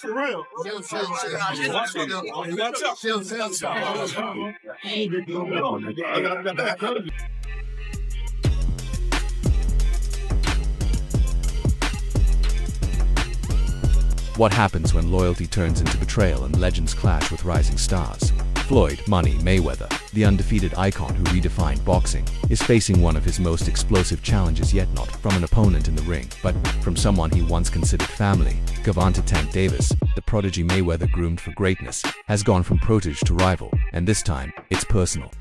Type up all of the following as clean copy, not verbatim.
For real. What happens when loyalty turns into betrayal and legends clash with rising stars? Floyd "Money" Mayweather, the undefeated icon who redefined boxing, is facing one of his most explosive challenges yet, not from an opponent in the ring, but from someone he once considered family. Gervonta "Tank" Davis, the protégé Mayweather groomed for greatness, has gone from protégé to rival, and this time, it's personal.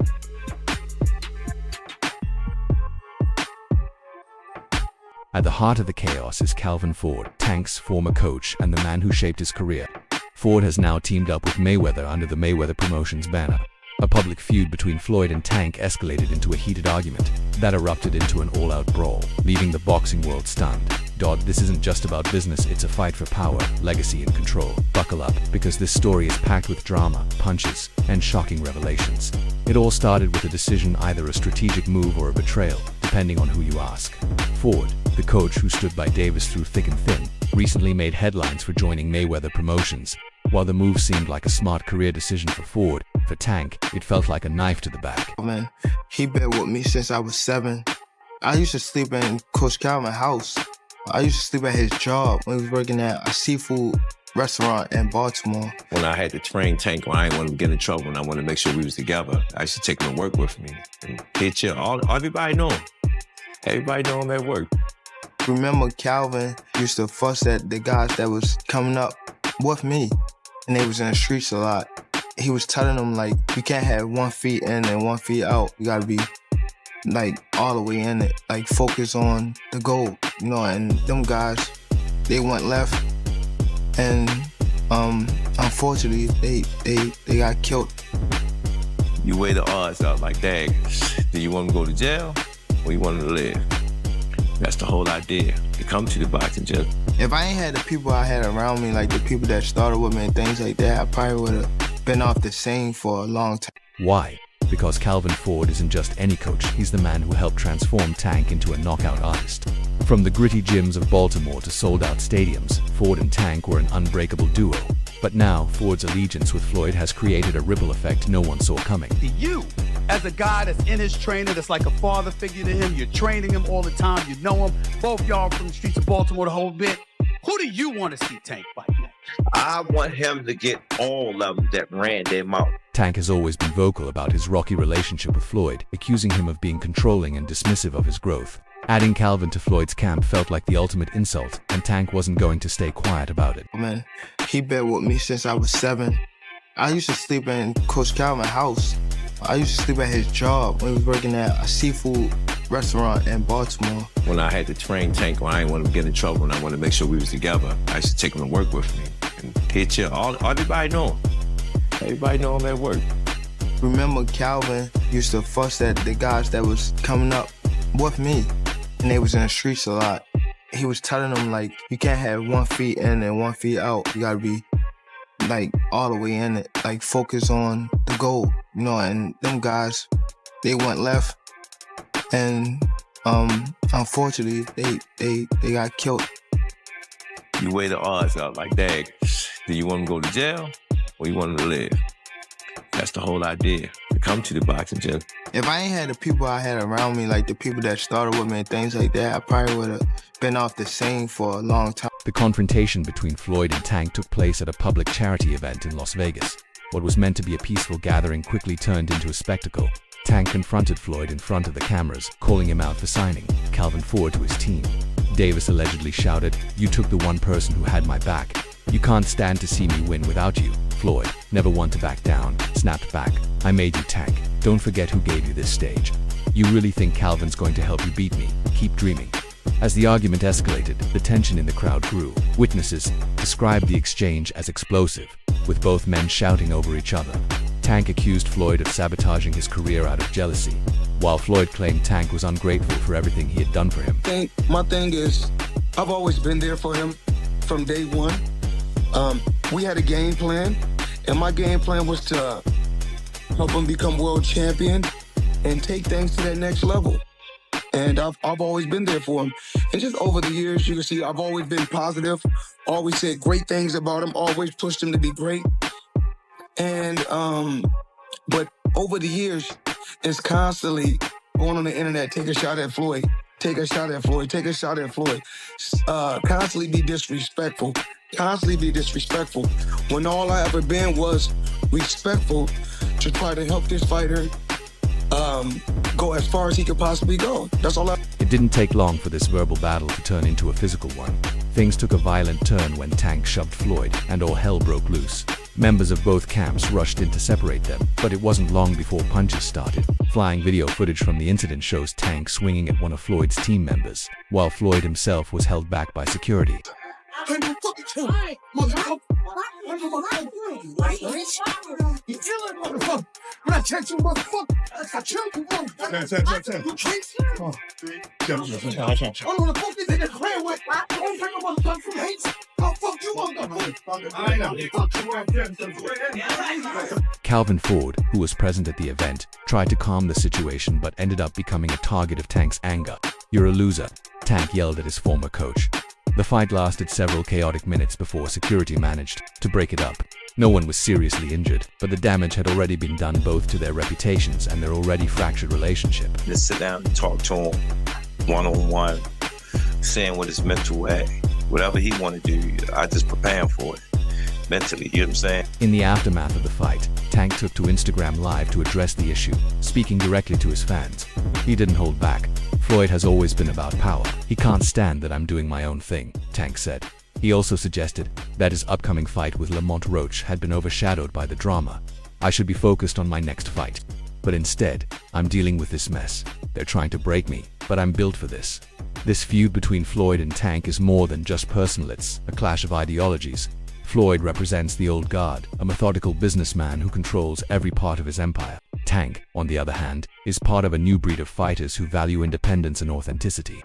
At the heart of the chaos is Calvin Ford, Tank's former coach and the man who shaped his career. Ford has now teamed up with Mayweather under the Mayweather Promotions banner. A public feud between Floyd and Tank escalated into a heated argument that erupted into an all-out brawl, leaving the boxing world stunned. This isn't just about business, it's a fight for power, legacy, and control. Buckle up, because this story is packed with drama, punches, and shocking revelations. It all started with a decision, either a strategic move or a betrayal, depending on who you ask. Ford, the coach who stood by Davis through thick and thin, recently made headlines for joining Mayweather Promotions. While the move seemed like a smart career decision for Ford, for Tank, it felt like a knife to the back. Man, he been with me since I was 7. I used to sleep in Coach Calvin's house. I used to sleep at his job when he was working at a seafood restaurant in Baltimore. When I had to train Tank, when I didn't want him to get in trouble and I wanted to make sure we was together, I used to take him to work with me. And he'd chill. Everybody know him. Everybody know him at work. Remember, Calvin used to fuss at the guys that was coming up with me, and they was in the streets a lot. He was telling them, like, you can't have 1 feet in and 1 feet out. You gotta be, like, all the way in it. Like, focus on the goal, you know, and them guys, they went left, and unfortunately, they got killed. You weigh the odds out like, dang, do you want him to go to jail or you want him to live? That's the whole idea, to come to the boxing gym. If I ain't had the people I had around me, like the people that started with me and things like that, I probably would have been off the scene for a long time. Why? Because Calvin Ford isn't just any coach, he's the man who helped transform Tank into a knockout artist. From the gritty gyms of Baltimore to sold-out stadiums, Ford and Tank were an unbreakable duo. But now, Ford's allegiance with Floyd has created a ripple effect no one saw coming. You, as a guy that's in his training, that's like a father figure to him, you're training him all the time, you know him, both y'all from the streets of Baltimore the whole bit. Who do you want to see Tank fight next? I want him to get all of them that ran their mouth. Tank has always been vocal about his rocky relationship with Floyd, accusing him of being controlling and dismissive of his growth. Adding Calvin to Floyd's camp felt like the ultimate insult, and Tank wasn't going to stay quiet about it. Man, he been with me since I was 7. I used to sleep in Coach Calvin's house. I used to sleep at his job when he was working at a seafood restaurant in Baltimore. When I had to train Tank, when I didn't want him to get in trouble and I wanted to make sure we was together, I used to take him to work with me. And he'd chill. Everybody know him. Everybody know him at work. Remember, Calvin used to fuss at the guys that was coming up with me, and they was in the streets a lot. He was telling them, like, you can't have 1 feet in and 1 feet out. You gotta be, like, all the way in it. Like, focus on the goal, you know, and them guys, they went left, and unfortunately, they got killed. You weigh the odds out like, dang, do you want him to go to jail or you want him to live? That's the whole idea, to come to the boxing gym. If I ain't had the people I had around me, like the people that started with me and things like that, I probably would have been off the scene for a long time. The confrontation between Floyd and Tank took place at a public charity event in Las Vegas. What was meant to be a peaceful gathering quickly turned into a spectacle. Tank confronted Floyd in front of the cameras, calling him out for signing Calvin Ford to his team. Davis allegedly shouted, "You took the one person who had my back. You can't stand to see me win without you." Floyd, never one to back down, snapped back, "I made you, Tank. Don't forget who gave you this stage. You really think Calvin's going to help you beat me? Keep dreaming." As the argument escalated, the tension in the crowd grew. Witnesses described the exchange as explosive, with both men shouting over each other. Tank accused Floyd of sabotaging his career out of jealousy, while Floyd claimed Tank was ungrateful for everything he had done for him. My thing is, I've always been there for him from day one. We had a game plan, and my game plan was to help him become world champion and take things to that next level. And I've always been there for him. And just over the years, you can see I've always been positive, always said great things about him, always pushed him to be great. And, but over the years, it's constantly going on the internet, take a shot at Floyd, take a shot at Floyd, take a shot at Floyd. Constantly be disrespectful, when all I ever been was respectful to try to help this fighter go as far as he could possibly go. That's all I... It didn't take long for this verbal battle to turn into a physical one. Things took a violent turn when Tank shoved Floyd, and all hell broke loose. Members of both camps rushed in to separate them, but it wasn't long before punches started. Flying video footage from the incident shows Tank swinging at one of Floyd's team members, while Floyd himself was held back by security. Calvin Ford, who was present at the event, tried to calm the situation but ended up becoming a target of Tank's anger. "You're a loser," Tank yelled at his former coach. The fight lasted several chaotic minutes before security managed to break it up. No one was seriously injured, but the damage had already been done both to their reputations and their already fractured relationship. Just sit down and talk to him one-on-one, saying what his mental at. Whatever he want to do, I just prepare him for it mentally, you know what I'm saying? In the aftermath of the fight, Tank took to Instagram Live to address the issue, speaking directly to his fans. He didn't hold back. "Floyd has always been about power. He can't stand that I'm doing my own thing," Tank said. He also suggested that his upcoming fight with Lamont Roach had been overshadowed by the drama. "I should be focused on my next fight. But instead, I'm dealing with this mess. They're trying to break me, but I'm built for this." This feud between Floyd and Tank is more than just personal, it's a clash of ideologies. Floyd represents the old guard, a methodical businessman who controls every part of his empire. Tank, on the other hand, is part of a new breed of fighters who value independence and authenticity.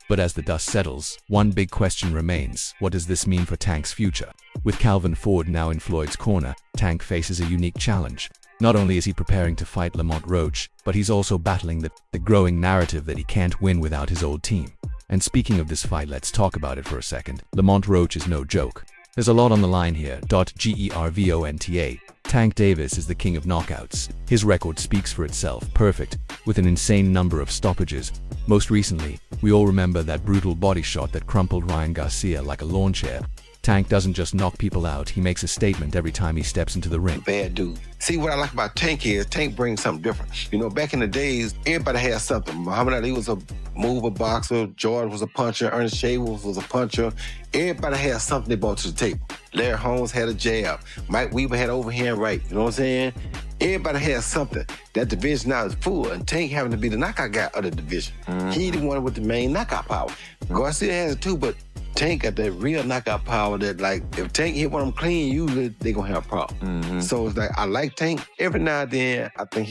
But as the dust settles, one big question remains: what does this mean for Tank's future? With Calvin Ford now in Floyd's corner, Tank faces a unique challenge. Not only is he preparing to fight Lamont Roach, but he's also battling the growing narrative that he can't win without his old team. And speaking of this fight, let's talk about it for a second. Lamont Roach is no joke. There's a lot on the line here. Gervonta. Tank Davis is the king of knockouts. His record speaks for itself, perfect, with an insane number of stoppages. Most recently, we all remember that brutal body shot that crumpled Ryan Garcia like a lawn chair. Tank doesn't just knock people out, he makes a statement every time he steps into the ring. Bad dude. See, what I like about Tank is Tank brings something different. You know, back in the days, everybody had something. Muhammad Ali was a mover boxer, George was a puncher, Ernest Shaver was a puncher. Everybody had something they brought to the table. Larry Holmes had a jab. Mike Weaver had overhand right. You know what I'm saying? Everybody has something. That division now is full, and Tank having to be the knockout guy of the division. He the one with the main knockout power. Garcia has it too, but Tank got that real knockout power that, like, if Tank hit one of them clean, usually they gonna have a problem. So it's like, I like Tank. Every now and then, I think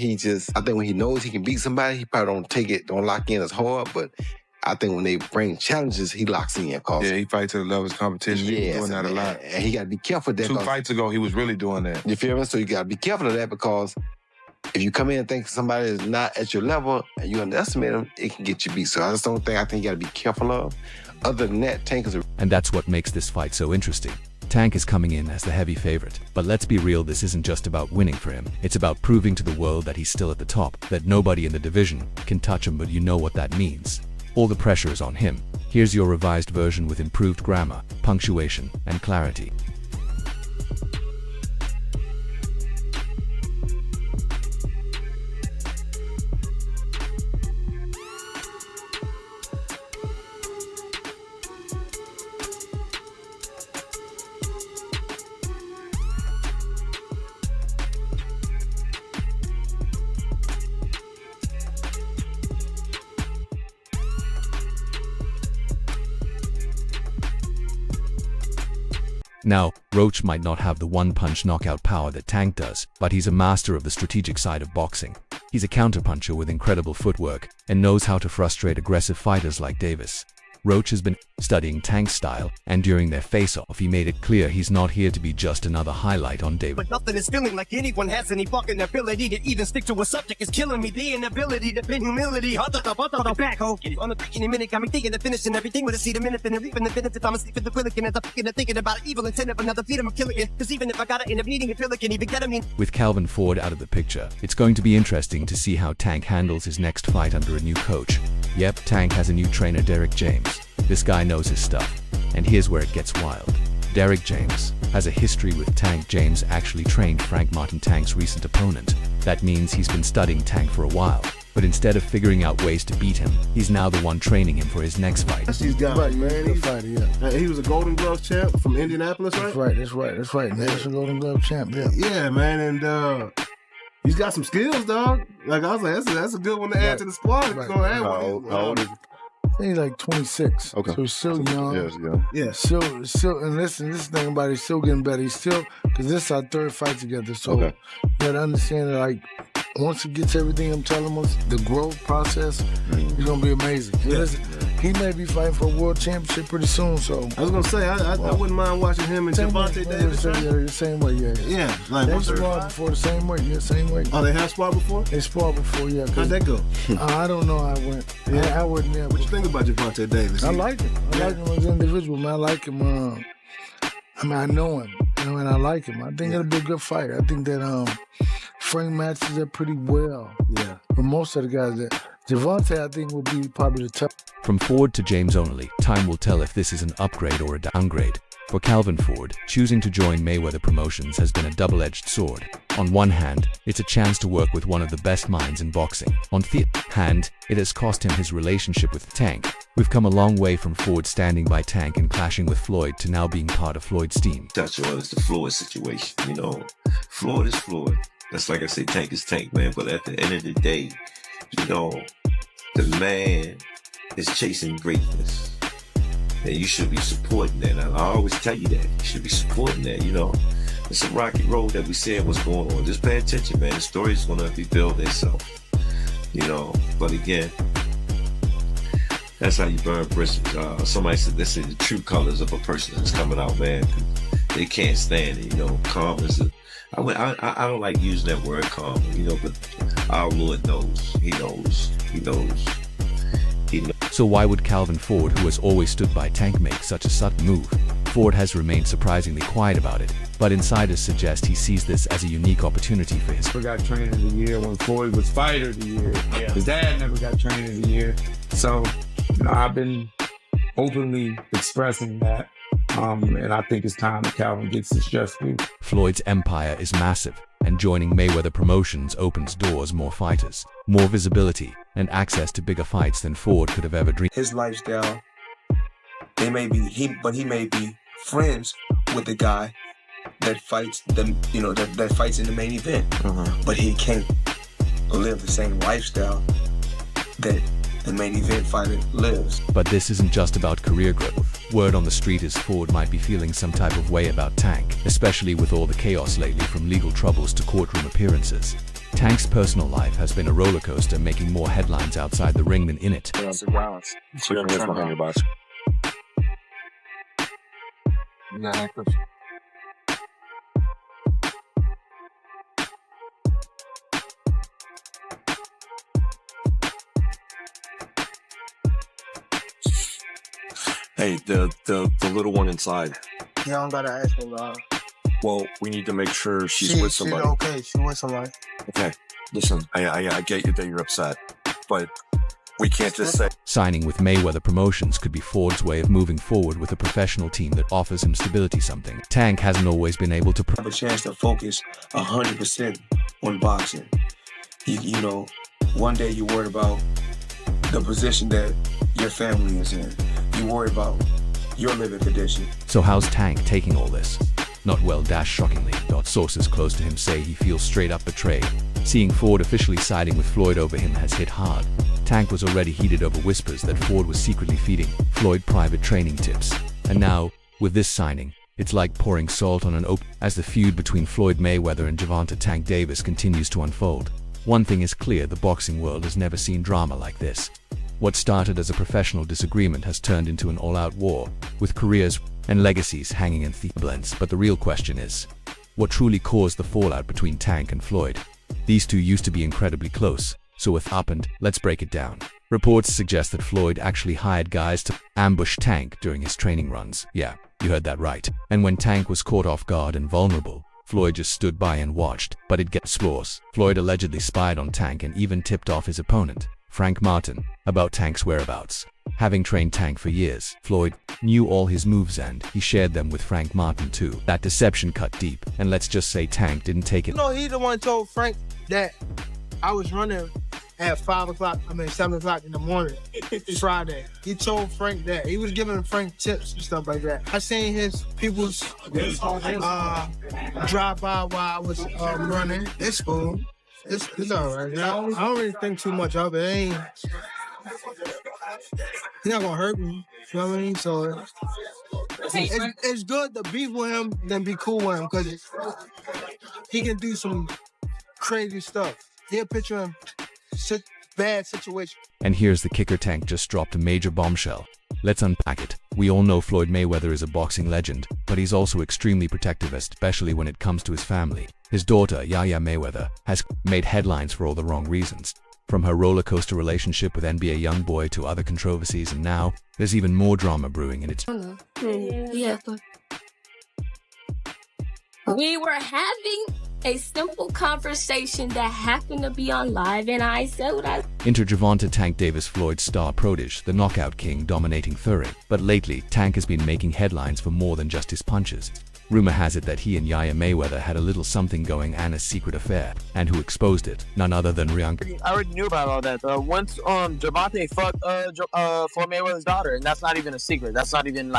when he knows he can beat somebody, he probably don't lock in as hard, but I think when they bring challenges, he locks in. Yeah, he fights to the level of competition. He's doing that a lot. And he got to be careful of that. 2 fights ago, he was really doing that. You feel me? So you got to be careful of that, because if you come in and think somebody is not at your level and you underestimate them, it can get you beat. So I think you got to be careful of. Other than that, Tank is And that's what makes this fight so interesting. Tank is coming in as the heavy favorite. But let's be real, this isn't just about winning for him. It's about proving to the world that he's still at the top, that nobody in the division can touch him, but you know what that means. All the pressure is on him. Here's your revised version with improved grammar, punctuation, and clarity. Now, Roach might not have the one-punch knockout power that Tank does, but he's a master of the strategic side of boxing. He's a counterpuncher with incredible footwork and knows how to frustrate aggressive fighters like Davis. Roach has been studying Tank's style, and during their face-off he made it clear he's not here to be just another highlight on Davis. But nothing is feeling like anyone has any fucking ability to even stick to a subject is killing me. The inability to bend humility. Hot the back, ho. On the freaking minute, got me thinking of finishing everything with a seed a minute and reaping the benefits. I'm asleep in the willican as I'm thinking about evil intent of another feet. I'm killing it. Cause even if I gotta end up needing a pill, it can even get me. With Calvin Ford out of the picture, it's going to be interesting to see how Tank handles his next fight under a new coach. Yep, Tank has a new trainer, Derek James. This guy knows his stuff. And here's where it gets wild. Derek James has a history with Tank. James actually trained Frank Martin, Tank's recent opponent. That means he's been studying Tank for a while. But instead of figuring out ways to beat him, he's now the one training him for his next fight. That's these guys, right, man. He's a fighter, yeah. He was a Golden Glove champ from Indianapolis, right? That's right. National Golden Glove champ, yeah. Yeah, man, and he's got some skills, dog. Like I was like, that's a good one to add to the squad. Right. How old is he? I think he's like 26. Okay. So he's still young. Yes, young. Yeah. Still, and listen, this thing about it, he's still getting better. He's still, because this is our third fight together. So you gotta understand that, like, once he gets everything I'm telling him, the growth process, it's gonna be amazing. Yeah. Listen, he may be fighting for a world championship pretty soon. So I was gonna say, I wouldn't mind watching him and Gervonta Davis. Yeah, the same way, yeah. Yeah, like they sparred before the same way. Yeah, same way. Oh, they have sparred before? They sparred before, yeah. How'd that go? I don't know how it went. Yeah, I wouldn't. Yeah, what you think about Gervonta Davis? I like him. I like him as an individual, man. I like him. I mean, I know him, and I like him. I think it'll be a good fight. I think that Frank matches it pretty well. Yeah. But most of the guys that Gervonta, I think, will be probably the tough. From Ford to James only, time will tell if this is an upgrade or a downgrade. For Calvin Ford, choosing to join Mayweather Promotions has been a double-edged sword. On one hand, it's a chance to work with one of the best minds in boxing. On the other hand, it has cost him his relationship with Tank. We've come a long way from Ford standing by Tank and clashing with Floyd to now being part of Floyd's team. Touch on is the Floyd situation. You know, Floyd is Floyd. That's like I say, Tank is Tank, man. But at the end of the day, you know, the man is chasing greatness. And you should be supporting that. I always tell you that. You should be supporting that, you know. It's a rocky road that we said what's going on. Just pay attention, man. The story's going to be built itself, you know. But again, that's how you burn bridges. Somebody said this is the true colors of a person that's coming out, man. They can't stand it, you know. Calm is I don't like using that word calm, you know, but our Lord knows. He knows. He knows. He knows. So why would Calvin Ford, who has always stood by Tank, make such a sudden move? Ford has remained surprisingly quiet about it, but insiders suggest he sees this as a unique opportunity for his. Got trainer of the year when Floyd was fighter of the year. Yeah. His dad never got trainer of the year. So, you know, I've been openly expressing that. And I think it's time that Calvin gets his just due. Floyd's empire is massive, and joining Mayweather Promotions opens doors, more fighters, more visibility, and access to bigger fights than Ford could have ever dreamed. His lifestyle, he may be friends with the guy that fights them, you know, that fights in the main event. But he can't live the same lifestyle that the main event fighter lives. But this isn't just about career growth. Word on the street is Ford might be feeling some type of way about Tank, especially with all the chaos lately, from legal troubles to courtroom appearances. Tank's personal life has been a roller coaster, making more headlines outside the ring than in it. Hey, the little one inside. Yeah, I don't gotta ask her. Well, we need to make sure she's with somebody. She's okay. She's with somebody. Okay, listen, I get you that you're upset, but We can't just say. Signing with Mayweather Promotions could be Ford's way of moving forward with a professional team that offers him stability, something Tank hasn't always been able to have a chance to focus 100% on boxing. You know, one day you're worried about the position that your family is in. You're worried about your living condition. So how's Tank taking all this? Not well, shockingly. Sources close to him say he feels straight up betrayed. Seeing Ford officially siding with Floyd over him has hit hard. Tank was already heated over whispers that Ford was secretly feeding Floyd private training tips. And now, with this signing, it's like pouring salt on an open as the feud between Floyd Mayweather and Gervonta Tank Davis continues to unfold. One thing is clear, the boxing world has never seen drama like this. What started as a professional disagreement has turned into an all-out war, with careers and legacies hanging in the balance. But the real question is, what truly caused the fallout between Tank and Floyd? These two used to be incredibly close, so what happened? Let's break it down. Reports suggest that Floyd actually hired guys to ambush Tank during his training runs. Yeah, you heard that right. And when Tank was caught off guard and vulnerable, Floyd just stood by and watched. But it gets worse. Floyd allegedly spied on Tank and even tipped off his opponent, Frank Martin, about Tank's whereabouts. Having trained Tank for years, Floyd knew all his moves and he shared them with Frank Martin too. That deception cut deep, and let's just say Tank didn't take it. You know, he the one told Frank that I was running at 7 o'clock in the morning, Friday. He told Frank that. He was giving Frank tips and stuff like that. I seen his people's drive by while I was running. It's cool. It's all right. I don't really think too much of it. He's not gonna hurt me. You know what I mean? So it's good to be with him than be cool with him, because he can do some crazy stuff. He'll picture him bad situation. And here's the kicker: Tank just dropped a major bombshell. Let's unpack it. We all know Floyd Mayweather is a boxing legend, but he's also extremely protective, especially when it comes to his family. His daughter, Yaya Mayweather, has made headlines for all the wrong reasons. From her roller coaster relationship with NBA YoungBoy to other controversies, and now there's even more drama brewing in its. Yeah. We were having a simple conversation that happened to be on live, and I said what I. Enter Gervonta Tank Davis, Floyd's star protégé, the knockout king dominating Thuring. But lately, Tank has been making headlines for more than just his punches. Rumor has it that he and Yaya Mayweather had a little something going on, a secret affair, and who exposed it? None other than Rianka. I already knew about all that. Once Gervonta fucked Floyd Mayweather's daughter, and that's not even a secret. That's not even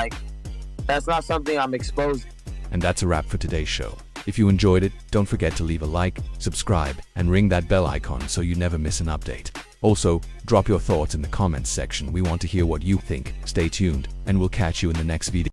that's not something I'm exposing. And that's a wrap for today's show. If you enjoyed it, don't forget to leave a like, subscribe, and ring that bell icon so you never miss an update. Also, drop your thoughts in the comments section. We want to hear what you think. Stay tuned, and we'll catch you in the next video.